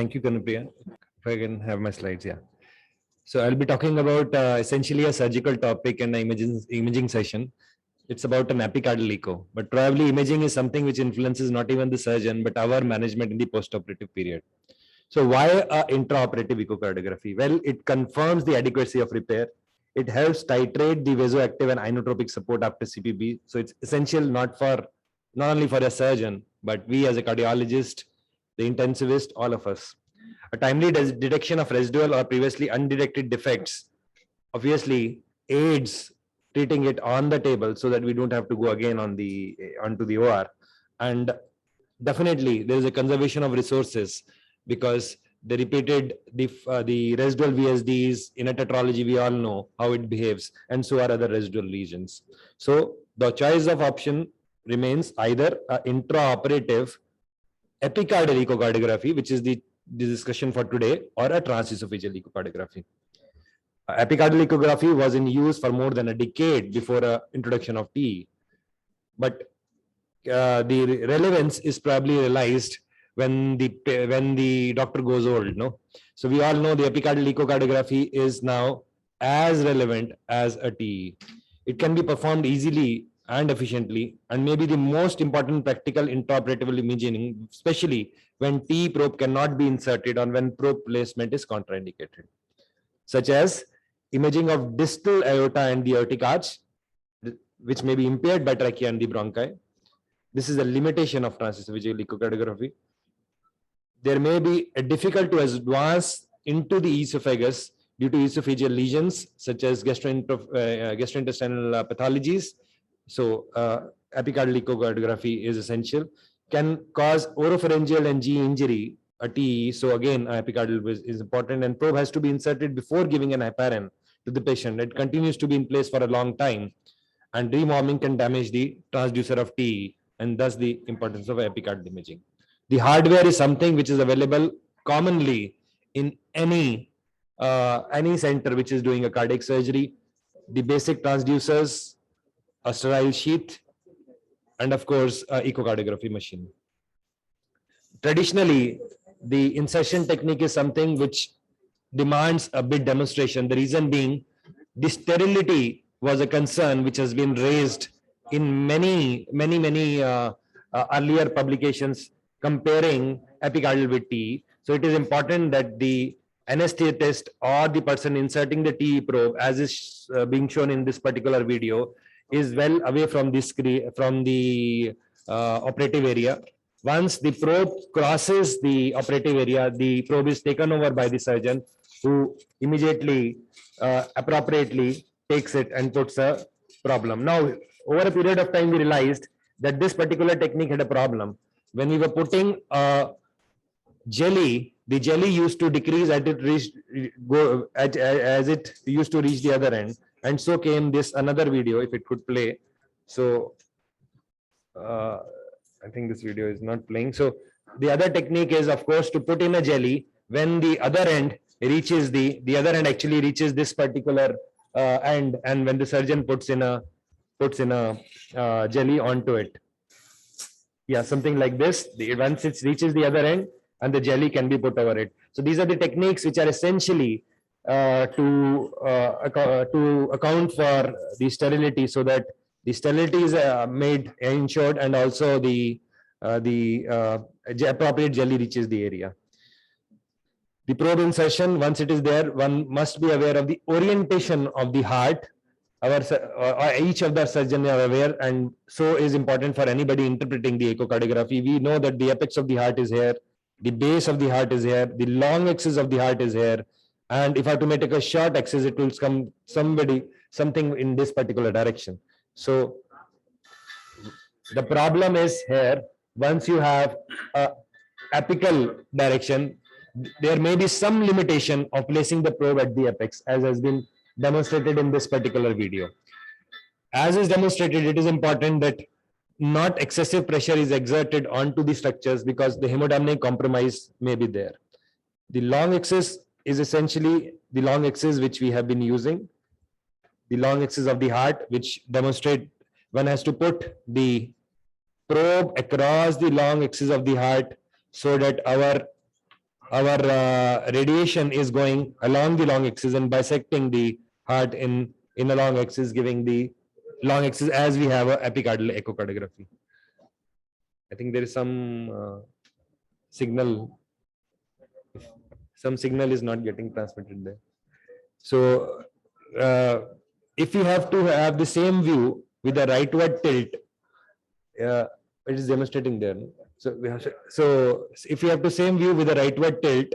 Thank you, Kanupriya. If I can have my slides, yeah. So I'll be talking about essentially a surgical topic and an imaging session. It's about an epicardial echo, but probably imaging is something which influences not even the surgeon, but our management in the post-operative period. So why intraoperative echocardiography? Well, it confirms the adequacy of repair. It helps titrate the vasoactive and inotropic support after CPB. So it's essential not only for a surgeon, but we as a cardiologist, the intensivist, all of us. A timely detection of residual or previously undetected defects obviously aids treating it on the table so that we don't have to go again onto the OR. And definitely there is a conservation of resources because the residual VSDs in a tetralogy, we all know how it behaves, and so are other residual lesions. So the choice of option remains either intraoperative epicardial echocardiography, which is the discussion for today, or a transesophageal echocardiography. Epicardial echography was in use for more than a decade before introduction of TE, but the relevance is probably realized when the doctor goes old. No, so we all know the epicardial echocardiography is now as relevant as a TE. It can be performed easily and efficiently, and maybe the most important practical intraoperative imaging, especially when TE probe cannot be inserted or when probe placement is contraindicated, such as imaging of distal aorta and the aortic arch, which may be impaired by trachea and the bronchi. This is a limitation of transesophageal echocardiography. There may be a difficult to advance into the esophagus due to esophageal lesions such as gastrointestinal pathologies. So epicardial echocardiography is essential. Can cause oropharyngeal and GE injury, a TE. So again, epicardial is important, and probe has to be inserted before giving an heparin to the patient. It continues to be in place for a long time, and rewarming can damage the transducer of TE, and thus the importance of epicardial imaging. The hardware is something which is available commonly in any center which is doing a cardiac surgery. The basic transducers, a sterile sheath, and of course, echocardiography machine. Traditionally, the insertion technique is something which demands a bit demonstration. The reason being, the sterility was a concern which has been raised in many earlier publications comparing epicardial with TE. So it is important that the anesthetist or the person inserting the TE probe, as is being shown in this particular video, is well away from the screen, from the operative area. Once the probe crosses the operative area, the probe is taken over by the surgeon, who immediately, appropriately takes it and puts a problem. Now, over a period of time, we realized that this particular technique had a problem. When we were putting jelly, the jelly used to decrease as it used to reach the other end. And so came this another video, if it could play. So I think this video is not playing. So the other technique is, of course, to put in a jelly when the other end reaches the other end actually reaches this particular end, and when the surgeon puts in a jelly onto it. Yeah, something like this. Once it reaches the other end, and the jelly can be put over it. So these are the techniques which are essentially to account for the sterility, so that the sterility is ensured, and also the appropriate jelly reaches the area. The probe insertion, once it is there, one must be aware of the orientation of the heart. Each of the surgeons are aware, and so is important for anybody interpreting the echocardiography. We know that the apex of the heart is here, the base of the heart is here, the long axis of the heart is here, and if I have to make a short axis, it will come something in this particular direction. So the problem is here, once you have a apical direction, there may be some limitation of placing the probe at the apex, as has been demonstrated in this particular video. As is demonstrated, it is important that not excessive pressure is exerted onto the structures, because the hemodynamic compromise may be there. The long axis is essentially the long axis which we have been using, the long axis of the heart, which demonstrate one has to put the probe across the long axis of the heart so that our our radiation is going along the long axis and bisecting the heart in a long axis, giving the long axis as we have a epicardial echocardiography. I think there is some signal. Some signal is not getting transmitted there. So if you have to have the same view with a rightward tilt, it is demonstrating there. So so if you have the same view with a rightward tilt,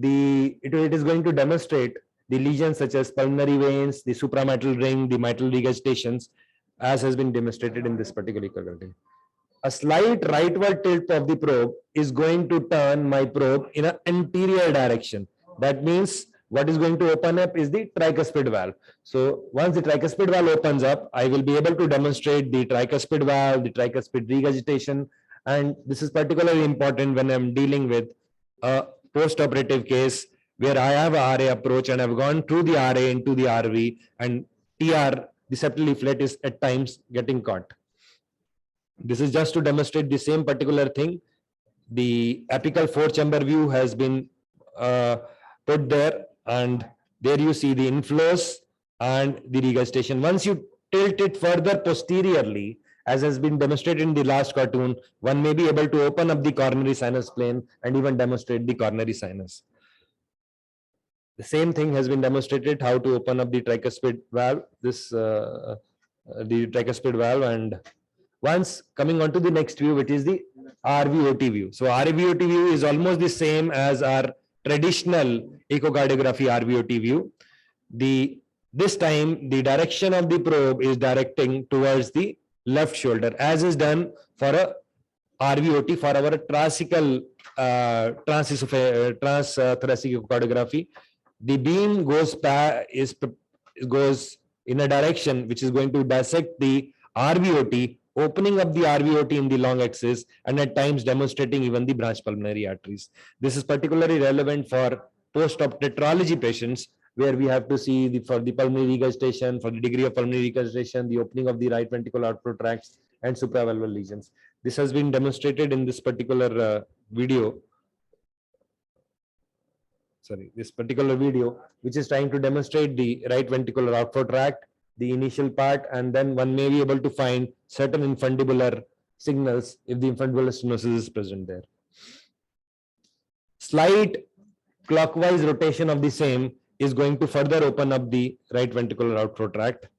it is going to demonstrate the lesions such as pulmonary veins, the supramitral ring, the mitral regurgitations, as has been demonstrated in this particular ecography. A slight rightward tilt of the probe is going to turn my probe in an anterior direction. That means what is going to open up is the tricuspid valve. So once the tricuspid valve opens up, I will be able to demonstrate the tricuspid valve, the tricuspid regurgitation. And this is particularly important when I'm dealing with a post-operative case where I have a RA approach and I've gone through the RA into the RV, and TR, the septal leaflet, is at times getting caught. This is just to demonstrate the same particular thing. The apical four-chamber view has been put there, and there you see the inflows and the regurgitation. Once you tilt it further posteriorly, as has been demonstrated in the last cartoon, one may be able to open up the coronary sinus plane and even demonstrate the coronary sinus. The same thing has been demonstrated how to open up the tricuspid valve, the tricuspid valve. And once coming on to the next view, which is the RVOT view. So RVOT view is almost the same as our traditional echocardiography RVOT view. This time the direction of the probe is directing towards the left shoulder, as is done for a RVOT for our classical transthoracic echocardiography. The beam goes in a direction which is going to dissect the RVOT, opening up the RVOT in the long axis, and at times demonstrating even the branch pulmonary arteries. This is particularly relevant for post-op tetralogy patients, where we have to see for the pulmonary regurgitation, for the degree of pulmonary regurgitation, the opening of the right ventricular outflow tracts, and supravalvular lesions. This has been demonstrated in this particular video. This particular video, which is trying to demonstrate the right ventricular outflow tract, the initial part, and then one may be able to find certain infundibular signals if the infundibular stenosis is present there. Slight clockwise rotation of the same is going to further open up the right ventricular outflow tract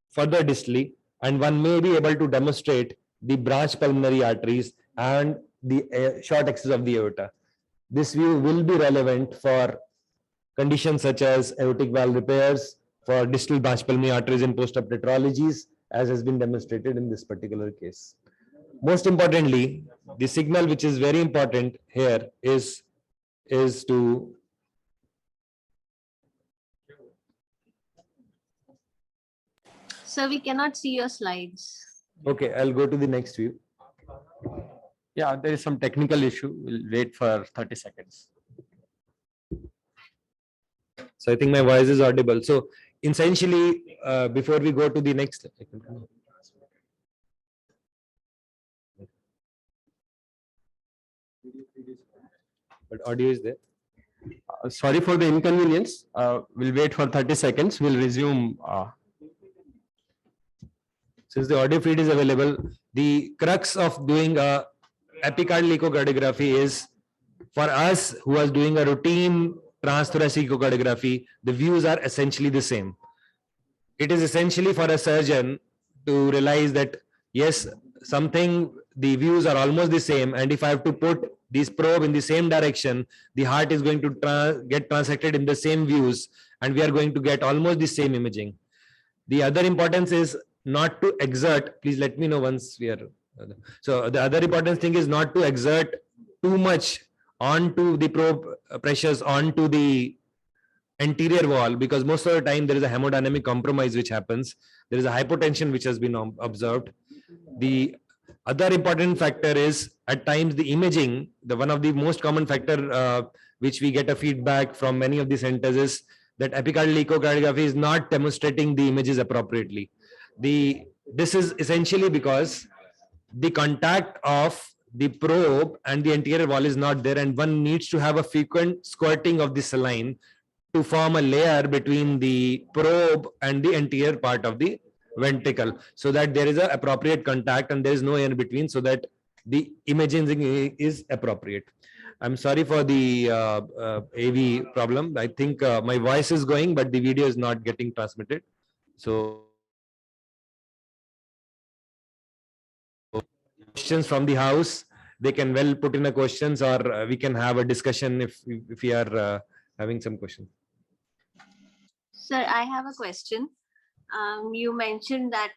further distally, and one may be able to demonstrate the branch pulmonary arteries and the short axis of the aorta. This view will be relevant for conditions such as aortic valve repairs, for distal branch pulmonary arteries in post-op tetralogies, as has been demonstrated in this particular case. Most importantly, the signal which is very important here is to Sir, we cannot see your slides. Okay, I'll go to the next view. Yeah, there is some technical issue. We'll wait for 30 seconds. So I think my voice is audible. So essentially, before we go to the next, but audio is there. Sorry for the inconvenience. We'll wait for 30 seconds. We'll resume. Since the audio feed is available, the crux of doing a epicardial echocardiography is, for us who are doing a routine transthoracic echocardiography, the views are essentially the same. It is essentially for a surgeon to realize that yes, the views are almost the same, and if I have to put this probe in the same direction, the heart is going to get transected in the same views, and we are going to get almost the same imaging. The other importance is not to exert, please let me know once we are. So the other important thing is not to exert too much onto the probe pressures onto the anterior wall, because most of the time there is a hemodynamic compromise which happens. There is a hypotension which has been observed. The other important factor is at times the imaging. One of the most common factor which we get a feedback from many of the centers is that epicardial echocardiography is not demonstrating the images appropriately. This is essentially because the contact of the probe and the anterior wall is not there, and one needs to have a frequent squirting of the saline to form a layer between the probe and the anterior part of the ventricle, so that there is a appropriate contact and there is no air in between, so that the imaging is appropriate. I'm sorry for the AV problem. I think my voice is going, but the video is not getting transmitted. So questions from the house, they can well put in a questions, or we can have a discussion if we are having some questions. Sir, I have a question. You mentioned that